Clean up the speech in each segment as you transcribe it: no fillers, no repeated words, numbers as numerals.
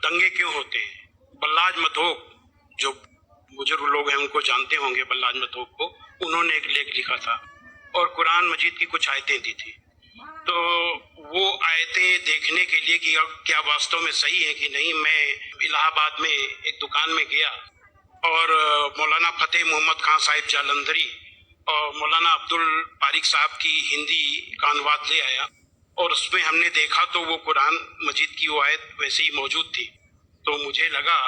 दंगे क्यों होते हैं। बल्लाज मधोक, जो बुजुर्ग लोग हैं उनको जानते होंगे, बल्लाज मधोक को, उन्होंने एक लेख लिखा था और कुरान मजीद की कुछ आयतें दी थी। तो वो आयतें देखने के लिए कि क्या वास्तव में सही है कि नहीं, मैं इलाहाबाद में एक दुकान में गया और मौलाना फतेह मोहम्मद खान साहिब जालंधरी और मौलाना अब्दुल पारिक साहब की हिंदी का अनुवाद ले आया और उसमें हमने देखा तो वो कुरान मजीद की वो आयत वैसे ही मौजूद थी। तो मुझे लगा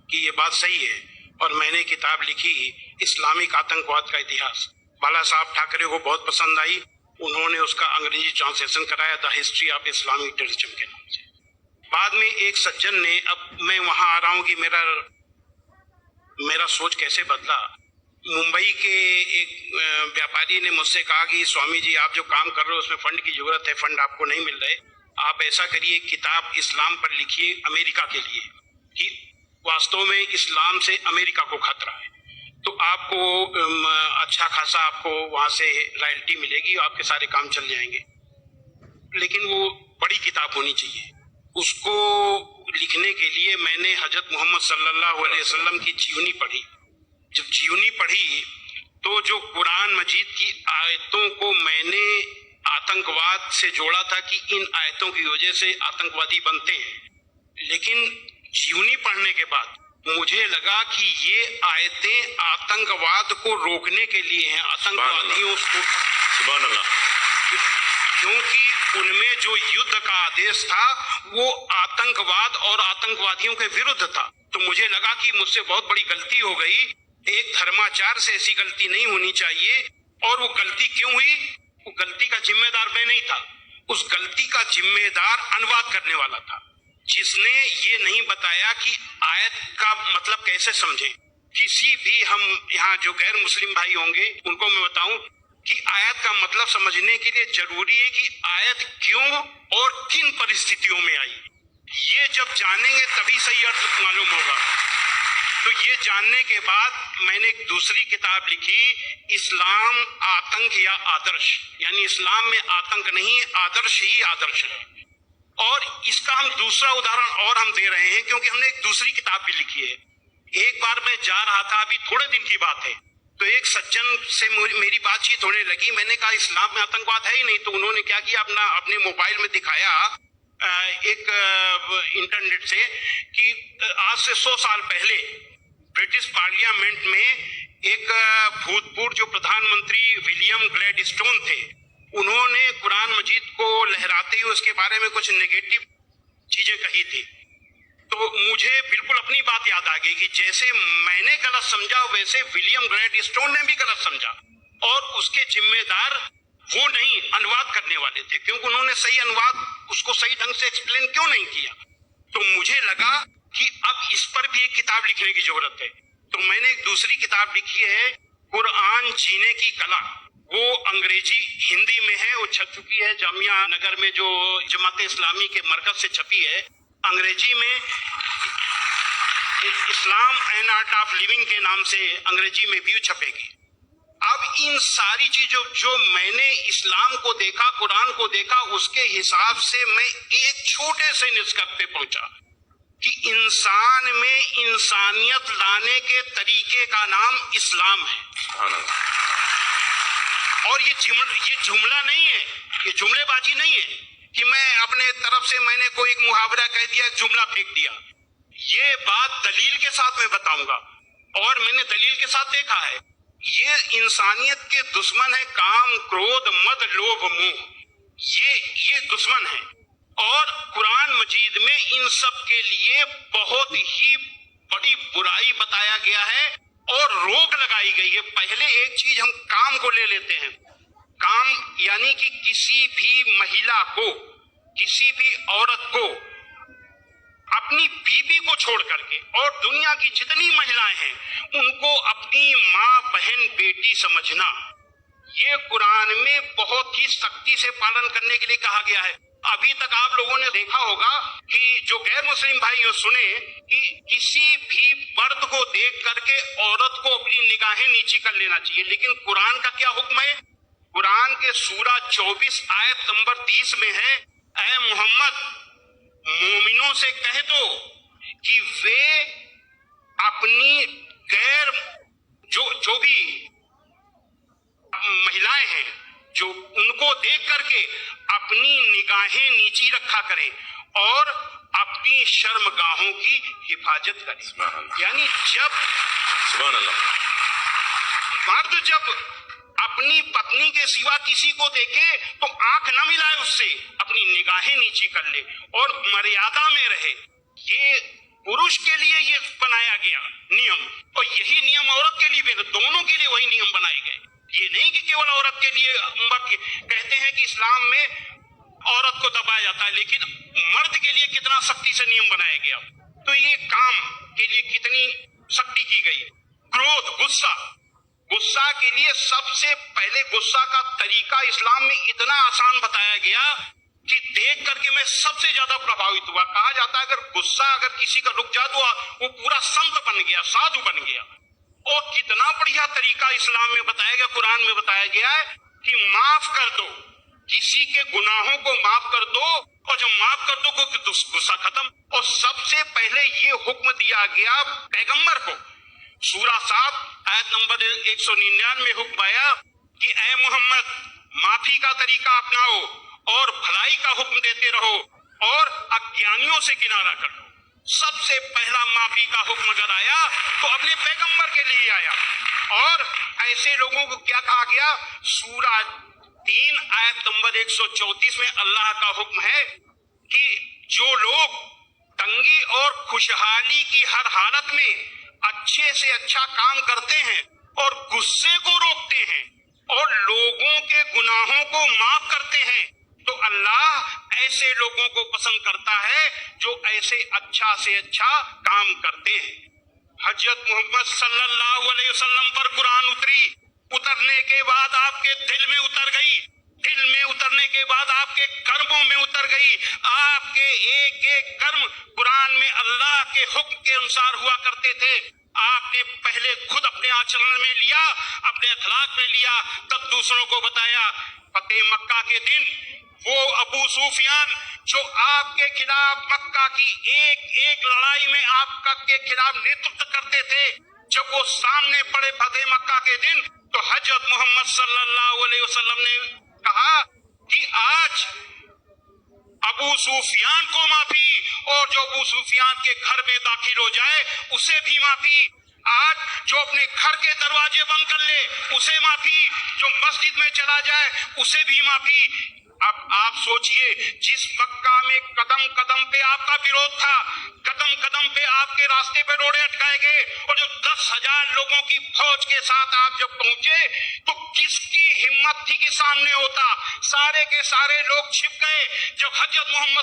कि ये बात सही है और मैंने किताब लिखी इस्लामिक आतंकवाद का इतिहास। बाला साहब ठाकरे को बहुत पसंद आई, उन्होंने उसका अंग्रेजी ट्रांसलेशन कराया, the history of Islamic terrorism के नाम से। बाद में एक सज्जन ने, अब मैं वहां आ रहा हूं कि मेरा सोच कैसे बदला। मुंबई के एक व्यापारी ने मुझसे कहा कि स्वामी जी आप जो काम कर रहे हो उसमें फंड की जरूरत है, फंड आपको नहीं मिल रहे, आप ऐसा करिए किताब इस्लाम पर लिखिए अमेरिका के लिए कि वास्तव में इस्लाम से अमेरिका को खतरा है, तो आपको अच्छा खासा आपको वहां से रॉयल्टी मिलेगी, आपके सारे काम चल जाएंगे। लेकिन वो बड़ी किताब होनी चाहिए। उसको लिखने के लिए मैंने हजरत मोहम्मद सल्लल्लाहु अलैहि वसल्लम की जीवनी पढ़ी। जब जीवनी पढ़ी तो जो कुरान मजीद की आयतों को मैंने आतंकवाद से जोड़ा था कि इन आयतों की वजह से आतंकवादी बनते हैं, लेकिन जीवनी पढ़ने के बाद मुझे लगा कि ये आयतें आतंकवाद को रोकने के लिए हैं, आतंकवादियों को, सुभान अल्लाह, क्योंकि उनमें जो युद्ध का आदेश था वो आतंकवाद और आतंकवादियों के विरुद्ध था। तो मुझे लगा कि मुझसे बहुत बड़ी गलती हो गई, एक धर्माचार्य से ऐसी गलती नहीं होनी चाहिए। और वो गलती क्यों हुई? वो गलती का जिम्मेदार मैं नहीं था, उस गलती का जिम्मेदार अनुवाद करने वाला था, जिसने ये नहीं बताया कि आयत का मतलब कैसे समझे। किसी भी हम यहाँ जो गैर मुस्लिम भाई होंगे उनको मैं बताऊं कि आयत का मतलब समझने के लिए जरूरी है कि आयत क्यों और किन परिस्थितियों में आई। ये जब जानेंगे तभी सही अर्थ मालूम होगा। तो ये जानने के बाद मैंने एक दूसरी किताब लिखी, इस्लाम आतंक या आदर्श, यानी इस्लाम में आतंक नहीं, आदर्श ही आदर्श है। और इसका हम दूसरा उदाहरण और हम दे रहे हैं क्योंकि हमने एक दूसरी किताब भी लिखी है। एक बार मैं जा रहा था, अभी थोड़े दिन की बात है, तो एक सज्जन से मेरी बातचीत होने लगी। मैंने कहा इस्लाम में आतंकवाद है ही नहीं। तो उन्होंने क्या किया, अपने मोबाइल में दिखाया एक इंटरनेट से कि आज से 100 साल पहले ब्रिटिश पार्लियामेंट में एक भूतपूर्व जो प्रधानमंत्री विलियम ग्लैडस्टोन थे, उन्होंने कुरान मजीद को लहराते हुए उसके बारे में कुछ नेगेटिव चीजें कही थी। तो मुझे बिल्कुल अपनी बात याद आ गई कि जैसे मैंने गलत समझा वैसे विलियम ग्लैडस्टोन ने भी गलत समझा, और उसके जिम्मेदार वो नहीं अनुवाद करने वाले थे, क्योंकि उन्होंने सही अनुवाद उसको सही ढंग से एक्सप्लेन क्यों नहीं किया। तो मुझे लगा कि अब इस पर भी एक किताब लिखने की जरूरत है। तो मैंने एक दूसरी किताब लिखी है, कुरान जीने की कला। वो अंग्रेजी हिंदी में है, वो छप चुकी है जामिया नगर में जो जमात इस्लामी के मरकज से छपी है। अंग्रेजी में इस्लाम एंड आर्ट ऑफ लिविंग के नाम से अंग्रेजी में भी छपेगी। अब इन सारी चीजों जो मैंने इस्लाम को देखा, कुरान को देखा, उसके हिसाब से मैं एक छोटे से निष्कर्ष पे पहुंचा कि इंसान में इंसानियत लाने के तरीके का नाम इस्लाम है। और ये जुमला नहीं है, ये जुमलेबाजी नहीं है कि मैं अपने तरफ से मैंने कोई एक मुहावरा कह दिया, एक जुमला फेंक दिया। ये बात दलील के साथ मैं बताऊंगा, और मैंने दलील के साथ देखा है। ये इंसानियत के दुश्मन है, काम, क्रोध, मद, लोभ, मोह, ये दुश्मन है। और कुरान मजीद में इन सब के लिए बहुत ही बड़ी बुराई बताया गया है और रोक लगाई गई है। पहले एक चीज हम काम को ले लेते हैं, काम यानी कि किसी भी महिला को, किसी भी औरत को अपनी बीबी को छोड़ करके और दुनिया की जितनी महिलाएं हैं उनको अपनी माँ, बहन, बेटी समझना, ये कुरान में बहुत ही सख्ती से पालन करने के लिए कहा गया है। अभी तक आप लोगों ने देखा होगा कि जो गैर मुस्लिम भाई हो सुने कि किसी भी मर्द को देख करके औरत को अपनी निगाहें नीची कर लेना चाहिए, लेकिन कुरान का क्या हुक्म है? कुरान के सूरा 24 आयत नंबर 30 में है, ऐ मोहम्मद मोमिनों से कह दो कि वे अपनी गैर जो भी महिलाएं हैं, जो उनको देख करके अपनी निगाहें नीची रखा करें और अपनी शर्मगाहों की हिफाजत करें। यानी जब सुभान अल्लाह, मर्द जब अपनी पत्नी के सिवा किसी को देखे तो आंख न मिलाए उससे, अपनी निगाहें नीची कर ले और मर्यादा में रहे। ये पुरुष के लिए ये बनाया गया नियम, और यही नियम औरत के लिए भी, दोनों के लिए वही नियम बनाए गए। ये नहीं कि केवल औरत के लिए। कहते हैं कि इस्लाम में औरत को दबाया जाता है, लेकिन मर्द के लिए कितना सख्ती से नियम बनाया गया। तो ये काम के लिए कितनी सख्ती की गई। क्रोध, गुस्सा के लिए सबसे पहले गुस्सा का तरीका इस्लाम में इतना आसान बताया गया कि देख करके मैं सबसे ज्यादा प्रभावित हुआ। कहा जाता है अगर गुस्सा अगर किसी का रुक जाए तो वो पूरा संत बन गया, साधु बन गया। और कितना बढ़िया तरीका इस्लाम में बताया गया, कुरान में बताया गया है कि माफ कर दो, किसी के गुनाहों को माफ कर दो, और जब माफ कर दो गुस्सा खत्म। और सबसे पहले ये हुक्म दिया गया पैगंबर को। सूरा 7 आयत नंबर 199 में हुक्म आया कि ऐ मोहम्मद, माफी का तरीका अपनाओ और भलाई का हुक्म देते रहो और अज्ञानियों से किनारा कर लो। सबसे पहला माफी का हुक्म अगर आया तो अपने पैगंबर के लिए आया। और ऐसे लोगों को क्या कहा गया, सूरा 3 आयत नंबर 134 में अल्लाह का हुक्म है कि जो लोग तंगी और खुशहाली की हर हालत में अच्छे से अच्छा काम करते हैं और गुस्से को रोकते हैं और लोगों के गुनाहों को माफ करते हैं, तो अल्लाह ऐसे लोगों को पसंद करता है जो ऐसे अच्छा से अच्छा काम करते हैं। हजरत मोहम्मद सल्लल्लाहु अलैहि वसल्लम पर कुरान उतरने के बाद आपके दिल में उतर गई, दिल में उतरने के बाद आपके कर्मों में उतर गई। आपके एक एक कर्म कुरान में अल्लाह के हुक्म के अनुसार हुआ करते थे। आपने पहले खुद अपने आचरण में लिया, अपने अखलाक में लिया, तब दूसरों को बताया। फतेह मक्का के दिन वो अबू सुफियान जो आपके खिलाफ मक्का की एक एक लड़ाई में आपका के खिलाफ नेतृत्व करते थे, जब वो सामने पड़े फतेह मक्का के दिन, तो हजरत मोहम्मद सल्लल्लाहु अलैहि वसल्लम ने कहा कि आज अबू सुफियान को माफी, और जो अबू सुफियान के घर में दाखिल हो जाए उसे भी माफी। आज जो अपने घर के दरवाजे बंद कर ले उसे माफी, जो मस्जिद में चला जाए उसे भी माफी। अब आप सोचिए, जिस मक्का में कदम कदम पे आपका विरोध था, कदम कदम पे आपके रास्ते पे रोड़े अटकाए गए, और जो 10,000 लोगों की फौज के साथ आप जब पहुंचे तो किसकी हिम्मत थी कि सामने होता। सारे के सारे लोग छिप गए। जब हजरत मोहम्मद